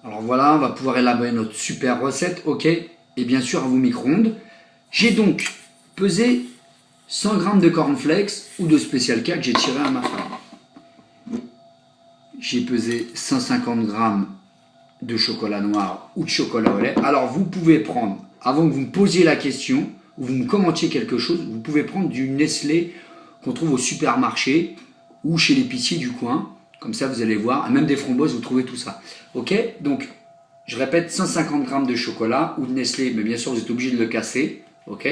Alors voilà, on va pouvoir élaborer notre super recette, ok. Et bien sûr à vos micro-ondes. J'ai donc pesé 100 g de cornflakes ou de Special K que j'ai tiré à ma femme. J'ai pesé 150 g de chocolat noir ou de chocolat au lait. Alors vous pouvez prendre, avant que vous me posiez la question, ou vous me commentiez quelque chose, vous pouvez prendre du Nestlé qu'on trouve au supermarché ou chez l'épicier du coin. Comme ça, vous allez voir, et même des framboises, vous trouvez tout ça. Ok, donc, je répète, 150 g de chocolat ou de Nestlé, mais bien sûr, vous êtes obligé de le casser. Ok.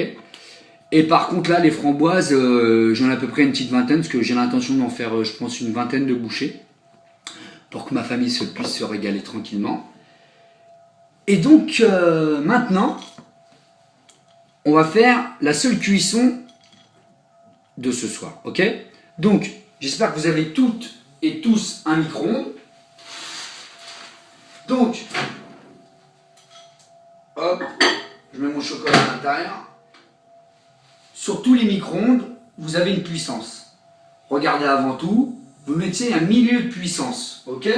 Et par contre, là, les framboises, j'en ai à peu près une petite vingtaine, parce que j'ai l'intention d'en faire, je pense, une vingtaine de bouchées, pour que ma famille puisse se régaler tranquillement. Et donc, maintenant, on va faire la seule cuisson de ce soir. Ok. Donc, j'espère que vous avez toutes et tous un micro-ondes. Donc, hop, je mets mon chocolat à l'intérieur. Sur tous les micro-ondes, vous avez une puissance. Regardez avant tout, vous mettez un milieu de puissance, ok?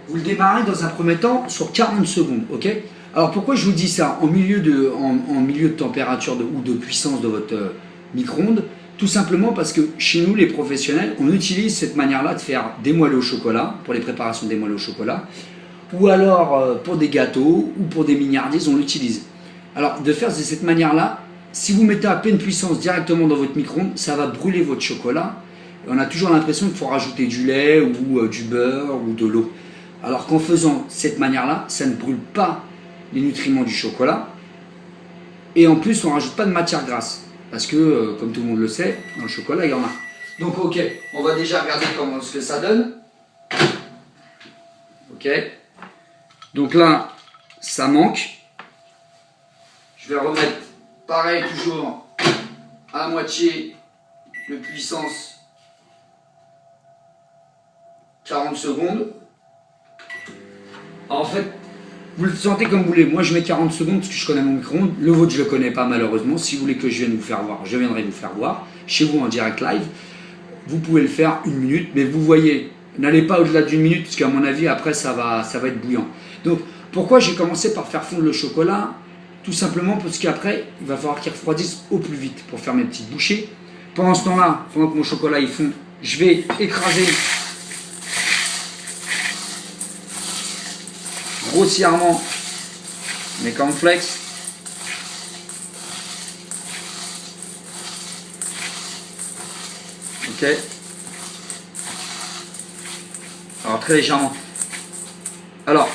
Vous le démarrez dans un premier temps sur 40 secondes, ok? Alors pourquoi je vous dis ça en milieu de température ou de puissance de votre micro-ondes? Tout simplement parce que chez nous, les professionnels, on utilise cette manière-là de faire des moelleux au chocolat, pour les préparations des moelleux au chocolat, ou alors pour des gâteaux ou pour des mignardises, on l'utilise. Alors de faire de cette manière-là, si vous mettez à pleine puissance directement dans votre micro-ondes, ça va brûler votre chocolat. Et on a toujours l'impression qu'il faut rajouter du lait ou du beurre ou de l'eau. Alors qu'en faisant cette manière-là, ça ne brûle pas les nutriments du chocolat. Et en plus, on ne rajoute pas de matière grasse. Parce que, comme tout le monde le sait, dans le chocolat, il y en a. Donc, ok, on va déjà regarder comment ce que ça donne. Ok. Donc là, ça manque. Je vais remettre, pareil, toujours à moitié de puissance. 40 secondes. Alors, en fait, vous le sentez comme vous voulez. Moi, je mets 40 secondes parce que je connais mon micro-ondes. Le vôtre, je ne le connais pas malheureusement. Si vous voulez que je vienne vous faire voir, je viendrai vous faire voir. Chez vous en direct live. Vous pouvez le faire 1 minute. Mais vous voyez, n'allez pas au-delà d'1 minute parce qu'à mon avis, après, ça va être bouillant. Donc, pourquoi j'ai commencé par faire fondre le chocolat? Tout simplement parce qu'après, il va falloir qu'il refroidisse au plus vite pour faire mes petites bouchées. Pendant ce temps-là, pendant que mon chocolat il fond, je vais écraser grossièrement mes cornflakes. Ok. Alors très légèrement. Alors,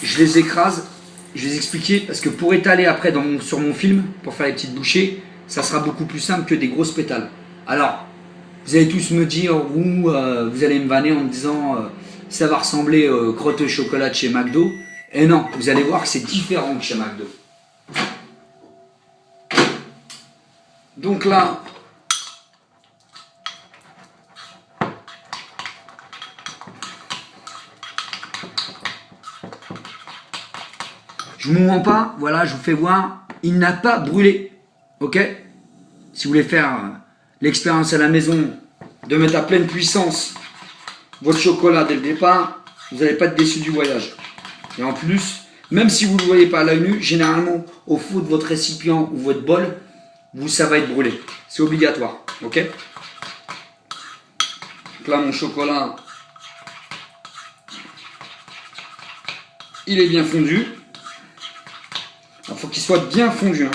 je les écrase, je vais les expliquer parce que pour étaler après sur mon film, pour faire les petites bouchées, ça sera beaucoup plus simple que des grosses pétales. Alors, vous allez tous me dire ou vous allez me vanner en me disant ça va ressembler crotte au chocolat de chez McDo. Et non, vous allez voir que c'est différent que chez McDo. Donc là, je ne vous mens pas, voilà, je vous fais voir, il n'a pas brûlé. Ok? Si vous voulez faire l'expérience à la maison, de mettre à pleine puissance votre chocolat dès le départ, vous n'allez pas être déçu du voyage. Et en plus, même si vous ne le voyez pas à l'œil nu, généralement, au fond de votre récipient ou votre bol, ça va être brûlé. C'est obligatoire. Ok? Donc là, mon chocolat, il est bien fondu. Il faut qu'il soit bien fondu. Hein.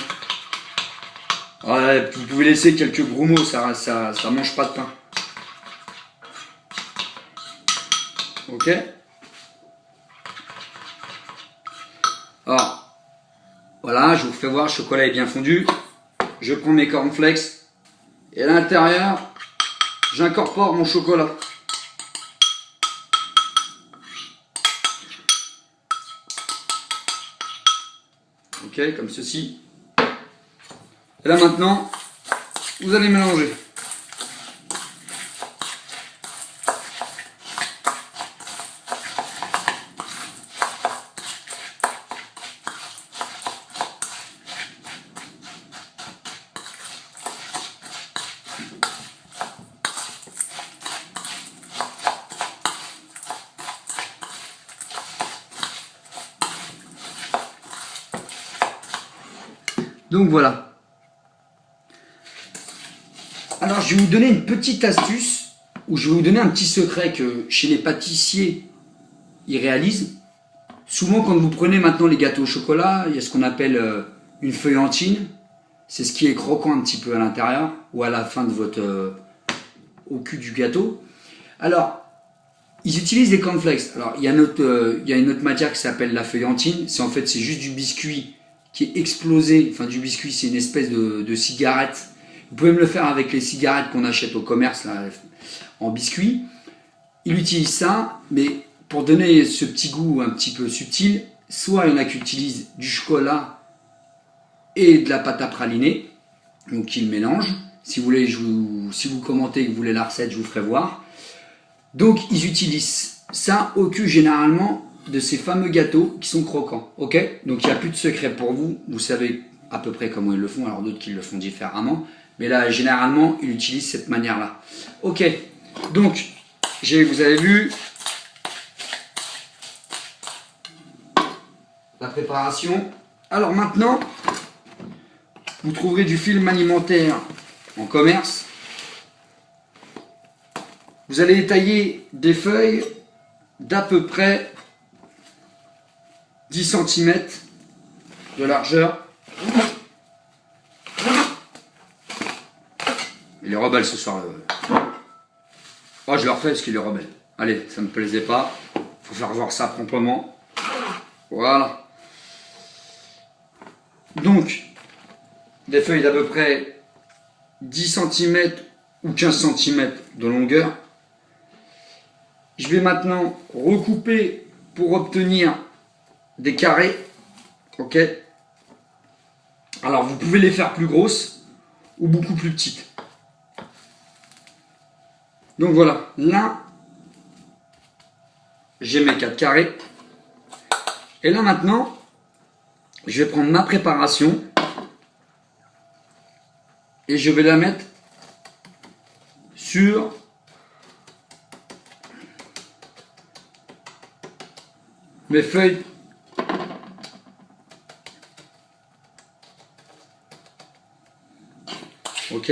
Ouais, vous pouvez laisser quelques grumeaux, ça mange pas de pain. Ok? Alors, voilà, je vous fais voir, le chocolat est bien fondu. Je prends mes cornflakes et à l'intérieur, j'incorpore mon chocolat. Ok, comme ceci. Et là maintenant, vous allez mélanger. Donc voilà. Alors je vais vous donner une petite astuce, ou je vais vous donner un petit secret que chez les pâtissiers, ils réalisent. Souvent quand vous prenez maintenant les gâteaux au chocolat, il y a ce qu'on appelle une feuillantine. C'est ce qui est croquant un petit peu à l'intérieur, ou à la fin de votre... au cul du gâteau. Alors, ils utilisent des cornflakes. Alors, il y a une autre matière qui s'appelle la feuillantine. C'est juste du biscuit qui est explosé. Enfin, du biscuit, c'est une espèce de cigarette. Vous pouvez me le faire avec les cigarettes qu'on achète au commerce, là, en biscuit. Ils utilisent ça, mais pour donner ce petit goût un petit peu subtil, soit il y en a qui utilisent du chocolat et de la pâte à praliner, donc ils mélangent. Si vous voulez, si vous commentez et que vous voulez la recette, je vous ferai voir. Donc ils utilisent ça au cul généralement de ces fameux gâteaux qui sont croquants. Ok? Donc il n'y a plus de secret pour vous. Vous savez à peu près comment ils le font. Alors d'autres qui le font différemment. Mais là, généralement, ils utilisent cette manière-là. Ok. Donc, vous avez vu la préparation. Alors maintenant, vous trouverez du film alimentaire en commerce. Vous allez tailler des feuilles d'à peu près 10 cm de largeur. Il est rebelle ce soir. Oh, je le refais parce qu'il est rebelle. Allez, ça ne me plaisait pas. Faut faire voir ça promptement. Voilà. Donc, des feuilles d'à peu près 10 cm ou 15 cm de longueur. Je vais maintenant recouper pour obtenir des carrés. Ok. Alors, vous pouvez les faire plus grosses ou beaucoup plus petites. Donc voilà, là, j'ai mes 4 carrés. Et là maintenant, je vais prendre ma préparation et je vais la mettre sur mes feuilles. Ok.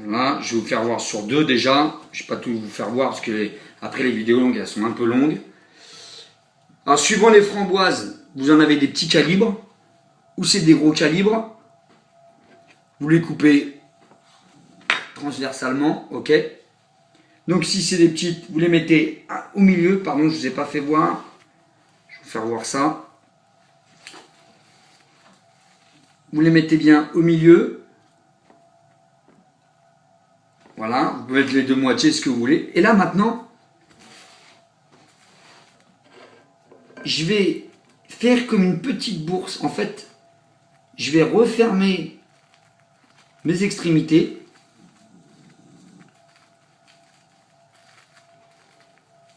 Voilà, je vais vous faire voir sur 2 déjà. Je ne vais pas tout vous faire voir parce que après les vidéos longues, elles sont un peu longues. Alors suivant les framboises, vous en avez des petits calibres ou c'est des gros calibres. Vous les coupez transversalement, ok. Donc si c'est des petites, vous les mettez au milieu. Pardon, je ne vous ai pas fait voir. Je vais vous faire voir ça. Vous les mettez bien au milieu. Voilà, vous pouvez mettre les 2 moitiés, ce que vous voulez. Et là maintenant, je vais faire comme une petite bourse. En fait, je vais refermer mes extrémités.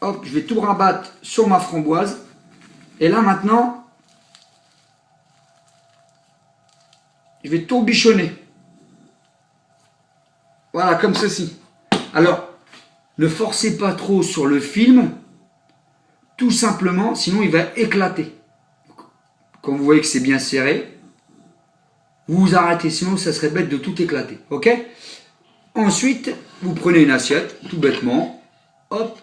Hop, je vais tout rabattre sur ma framboise. Et là maintenant, je vais tout bichonner. Voilà, comme ceci. Alors, ne forcez pas trop sur le film, tout simplement, sinon il va éclater. Quand vous voyez que c'est bien serré, vous vous arrêtez, sinon ça serait bête de tout éclater. Ok? Ensuite, vous prenez une assiette, tout bêtement, hop,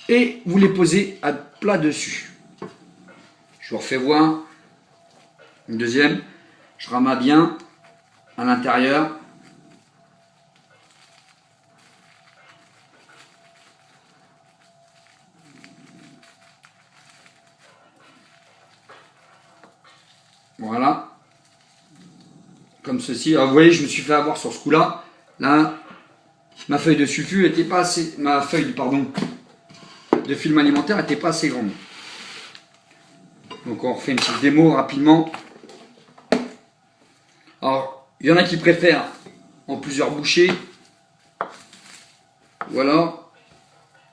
et vous les posez à plat dessus. Je vous refais voir. Une deuxième, je ramasse bien à l'intérieur. Voilà. Comme ceci. Alors, vous voyez, je me suis fait avoir sur ce coup-là. Là, ma feuille de sulfure était pas assez... Ma feuille, pardon, de film alimentaire n'était pas assez grande. Donc, on refait une petite démo rapidement. Alors, il y en a qui préfèrent en plusieurs bouchées. ou alors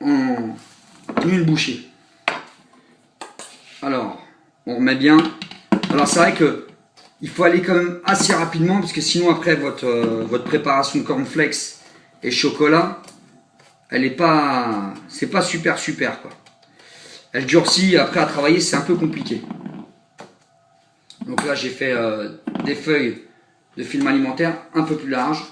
en une bouchée. Alors, on remet bien. Alors c'est vrai que il faut aller quand même assez rapidement parce que sinon après votre préparation de cornflakes et chocolat, elle est pas, c'est pas super quoi. Elle durcit, après à travailler c'est un peu compliqué. Donc là j'ai fait des feuilles de film alimentaire un peu plus larges.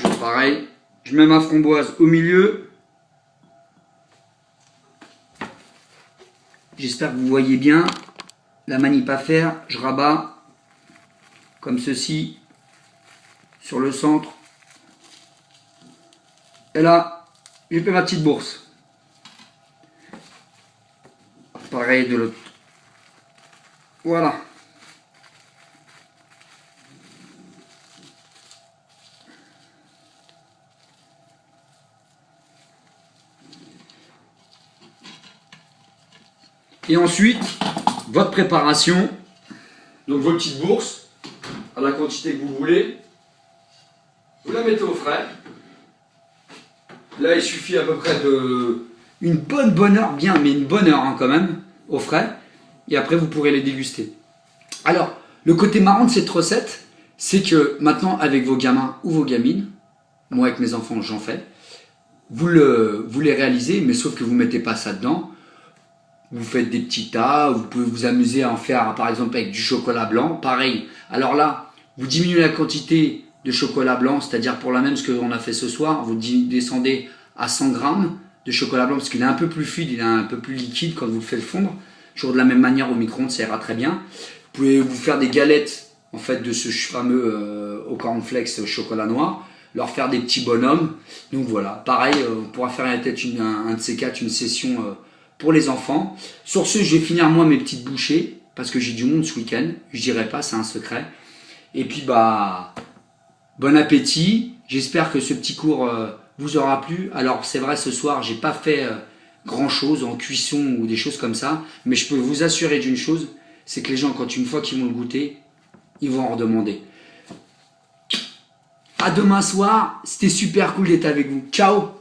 Toujours pareil, je mets ma framboise au milieu. J'espère que vous voyez bien la manip à faire. Je rabats comme ceci sur le centre. Et là, j'ai fait ma petite bourse. Pareil de l'autre. Voilà. Et ensuite, votre préparation. Donc vos petites bourses, à la quantité que vous voulez. Vous la mettez au frais. Là, il suffit à peu près de une bonne heure, bien, mais une bonne heure hein, quand même, au frais. Et après, vous pourrez les déguster. Alors, le côté marrant de cette recette, c'est que maintenant, avec vos gamins ou vos gamines, moi avec mes enfants, j'en fais, vous les réalisez, mais sauf que vous ne mettez pas ça dedans. Vous faites des petits tas, vous pouvez vous amuser à en faire, par exemple, avec du chocolat blanc. Pareil. Alors là, vous diminuez la quantité de chocolat blanc, c'est-à-dire pour la même ce qu'on a fait ce soir, vous descendez à 100 grammes de chocolat blanc parce qu'il est un peu plus fluide, il est un peu plus liquide quand vous le faites fondre. Toujours de la même manière au micro-ondes, ça ira très bien. Vous pouvez vous faire des galettes en fait de ce fameux au cornflakes au chocolat noir, leur faire des petits bonhommes. Donc voilà, pareil, on pourra faire peut-être un de ces quatre, une session pour les enfants. Sur ce, je vais finir moi mes petites bouchées parce que j'ai du monde ce week-end. Je dirais pas, c'est un secret. Et puis bah bon appétit. J'espère que ce petit cours vous aura plu. Alors c'est vrai, ce soir, j'ai pas fait grand chose en cuisson ou des choses comme ça, mais je peux vous assurer d'une chose, c'est que les gens, quand une fois qu'ils vont le goûter, ils vont en redemander. À demain soir, c'était super cool d'être avec vous. Ciao!